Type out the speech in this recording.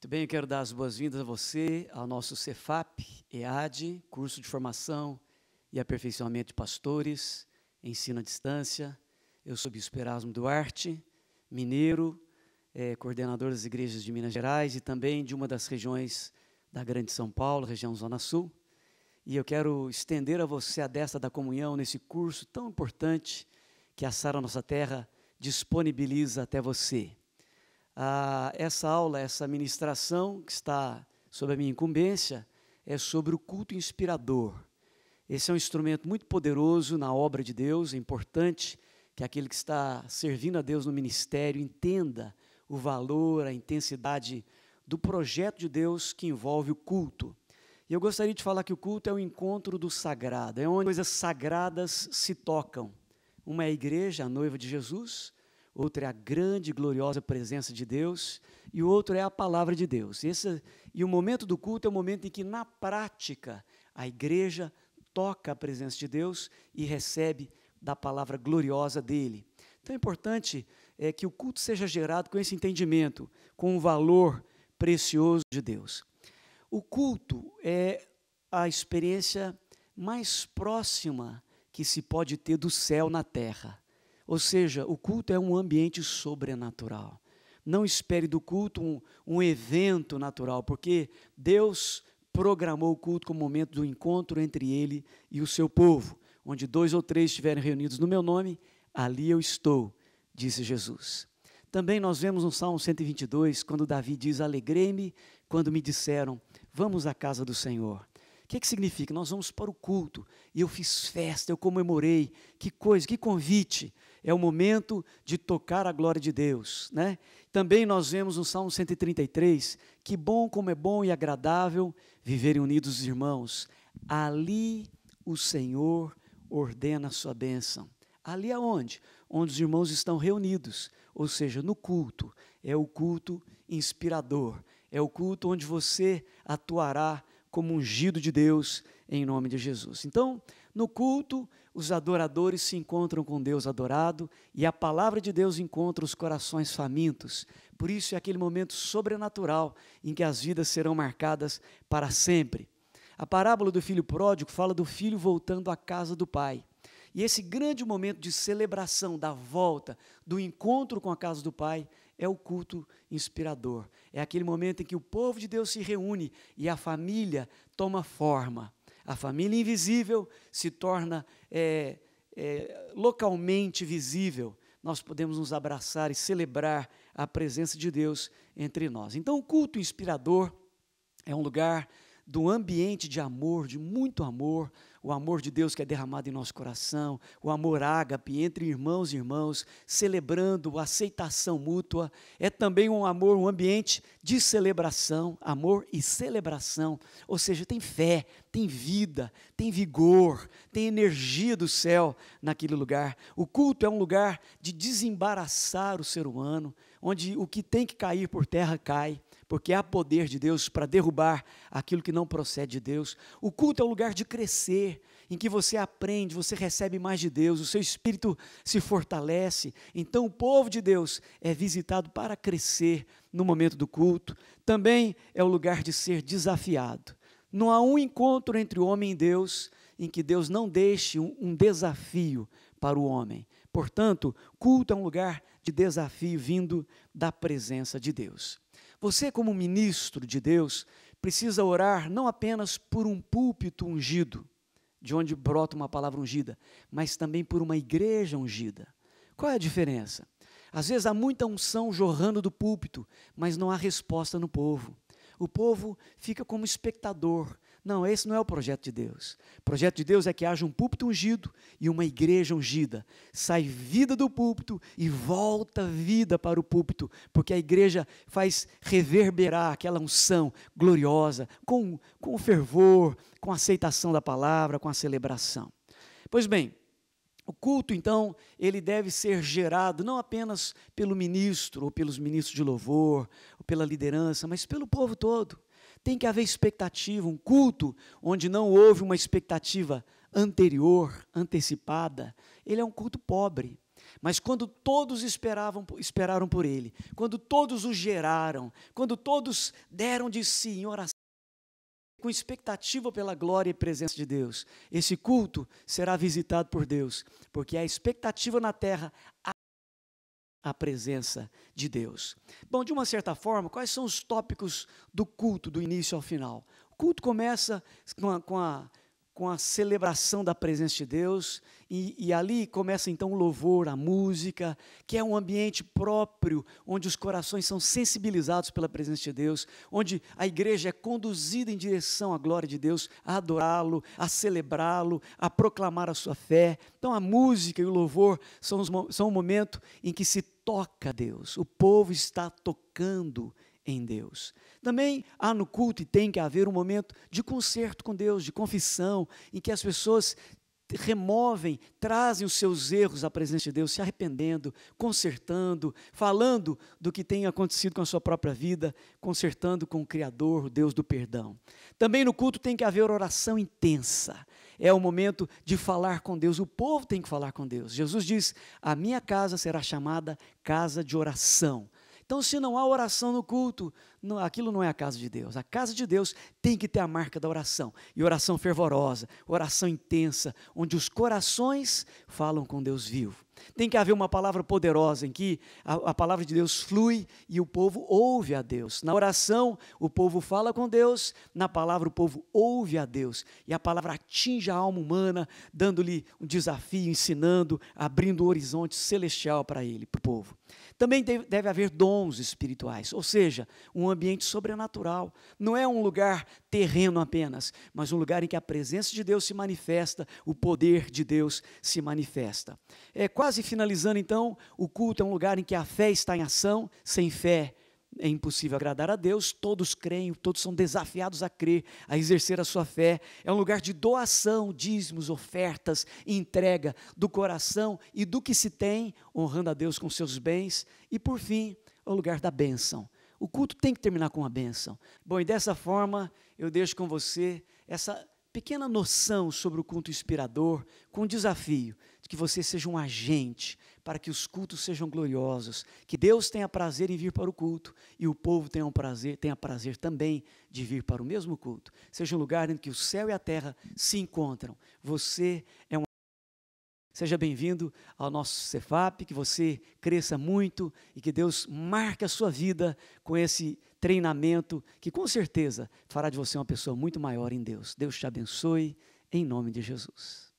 Muito bem, eu quero dar as boas-vindas a você, ao nosso Cefap, EAD, curso de formação e aperfeiçoamento de pastores, ensino à distância. Eu sou o Bispo Erasmo Duarte, mineiro, coordenador das igrejas de Minas Gerais e também de uma das regiões da Grande São Paulo, região Zona Sul. E eu quero estender a você a destra da comunhão nesse curso tão importante que a Sara Nossa Terra disponibiliza até você. Essa aula, essa ministração que está sob a minha incumbência, é sobre o culto inspirador. Esse é um instrumento muito poderoso na obra de Deus. É importante que aquele que está servindo a Deus no ministério entenda o valor, a intensidade do projeto de Deus que envolve o culto. E eu gostaria de falar que o culto é o encontro do sagrado, é onde coisas sagradas se tocam. Uma é a igreja, a noiva de Jesus, outra é a grande e gloriosa presença de Deus, e o outro é a palavra de Deus. E o momento do culto é o momento em que, na prática, a igreja toca a presença de Deus e recebe da palavra gloriosa dele. Então é importante que o culto seja gerado com esse entendimento, com o valor precioso de Deus. O culto é a experiência mais próxima que se pode ter do céu na terra. Ou seja, o culto é um ambiente sobrenatural. Não espere do culto um evento natural, porque Deus programou o culto como momento do encontro entre Ele e o seu povo. Onde 2 ou 3 estiverem reunidos no meu nome, ali eu estou, disse Jesus. Também nós vemos no Salmo 122, quando Davi diz, alegrei-me quando me disseram, vamos à casa do Senhor. O que significa? Nós vamos para o culto, e eu fiz festa, eu comemorei, que coisa, que convite. É o momento de tocar a glória de Deus, né? Também nós vemos no Salmo 133, que bom como é bom e agradável viverem unidos os irmãos. Ali o Senhor ordena a sua bênção. Ali aonde? Onde os irmãos estão reunidos, ou seja, no culto. É o culto inspirador, é o culto onde você atuará como ungido de Deus em nome de Jesus. Então, no culto, os adoradores se encontram com Deus adorado e a palavra de Deus encontra os corações famintos. Por isso é aquele momento sobrenatural em que as vidas serão marcadas para sempre. A parábola do filho pródigo fala do filho voltando à casa do pai. E esse grande momento de celebração da volta, do encontro com a casa do pai, é o culto inspirador. É aquele momento em que o povo de Deus se reúne e a família toma forma. A família invisível se torna localmente visível. Nós podemos nos abraçar e celebrar a presença de Deus entre nós. Então, o culto inspirador é um lugar do ambiente de amor, de muito amor, o amor de Deus que é derramado em nosso coração, o amor ágape entre irmãos e irmãos, celebrando a aceitação mútua. É também um amor, um ambiente de celebração, amor e celebração, ou seja, tem fé, tem vida, tem vigor, tem energia do céu naquele lugar. O culto é um lugar de desembaraçar o ser humano, onde o que tem que cair por terra cai, porque há poder de Deus para derrubar aquilo que não procede de Deus. O culto é um lugar de crescer, em que você aprende, você recebe mais de Deus, o seu espírito se fortalece. Então o povo de Deus é visitado para crescer no momento do culto. Também é o lugar de ser desafiado. Não há um encontro entre o homem e Deus em que Deus não deixe um desafio para o homem. Portanto, culto é um lugar de desafio vindo da presença de Deus. Você, como ministro de Deus, precisa orar não apenas por um púlpito ungido, de onde brota uma palavra ungida, mas também por uma igreja ungida. Qual é a diferença? Às vezes há muita unção jorrando do púlpito, mas não há resposta no povo. O povo fica como espectador. Não, esse não é o projeto de Deus. O projeto de Deus é que haja um púlpito ungido e uma igreja ungida. Sai vida do púlpito e volta vida para o púlpito, porque a igreja faz reverberar aquela unção gloriosa, com fervor, com a aceitação da palavra, com a celebração. Pois bem, o culto, então, ele deve ser gerado não apenas pelo ministro, ou pelos ministros de louvor, ou pela liderança, mas pelo povo todo. Tem que haver expectativa, um culto onde não houve uma expectativa anterior, antecipada, ele é um culto pobre. Mas quando todos esperaram por ele, quando todos o geraram, quando todos deram de si em oração, com expectativa pela glória e presença de Deus, esse culto será visitado por Deus, porque a expectativa na terra, a presença de Deus. Bom, de uma certa forma, quais são os tópicos do culto, do início ao final? O culto começa com a celebração da presença de Deus, e ali começa então o louvor, a música, que é um ambiente próprio, onde os corações são sensibilizados pela presença de Deus, onde a igreja é conduzida em direção à glória de Deus, a adorá-lo, a celebrá-lo, a proclamar a sua fé. Então a música e o louvor são um momento em que se toca a Deus, o povo está tocando em Deus. Também há no culto e tem que haver um momento de conserto com Deus, de confissão, em que as pessoas trazem os seus erros à presença de Deus, se arrependendo, consertando, falando do que tem acontecido com a sua própria vida, consertando com o Criador, o Deus do perdão. Também no culto tem que haver oração intensa. É o momento de falar com Deus, o povo tem que falar com Deus. Jesus diz: a minha casa será chamada casa de oração. Então, se não há oração no culto, aquilo não é a casa de Deus. A casa de Deus tem que ter a marca da oração. E oração fervorosa, oração intensa, onde os corações falam com Deus vivo. Tem que haver uma palavra poderosa em que a palavra de Deus flui e o povo ouve a Deus. Na oração, o povo fala com Deus, na palavra o povo ouve a Deus. E a palavra atinge a alma humana, dando-lhe um desafio, ensinando, abrindo o horizonte celestial para ele, para o povo. Também deve haver dons espirituais, ou seja, um ambiente sobrenatural. Não é um lugar terreno apenas, mas um lugar em que a presença de Deus se manifesta, o poder de Deus se manifesta. Quase finalizando então, o culto é um lugar em que a fé está em ação. Sem fé é impossível agradar a Deus, todos creem, todos são desafiados a crer, a exercer a sua fé. É um lugar de doação, dízimos, ofertas, entrega do coração e do que se tem, honrando a Deus com seus bens. E por fim, é o lugar da bênção. O culto tem que terminar com a bênção. Bom, e dessa forma, eu deixo com você essa pequena noção sobre o culto inspirador, com o desafio de que você seja um agente para que os cultos sejam gloriosos, que Deus tenha prazer em vir para o culto e o povo tenha prazer também de vir para o mesmo culto. Seja um lugar em que o céu e a terra se encontram. Você é um... Seja bem-vindo ao nosso Cefap, que você cresça muito e que Deus marque a sua vida com esse treinamento que com certeza fará de você uma pessoa muito maior em Deus. Deus te abençoe, em nome de Jesus.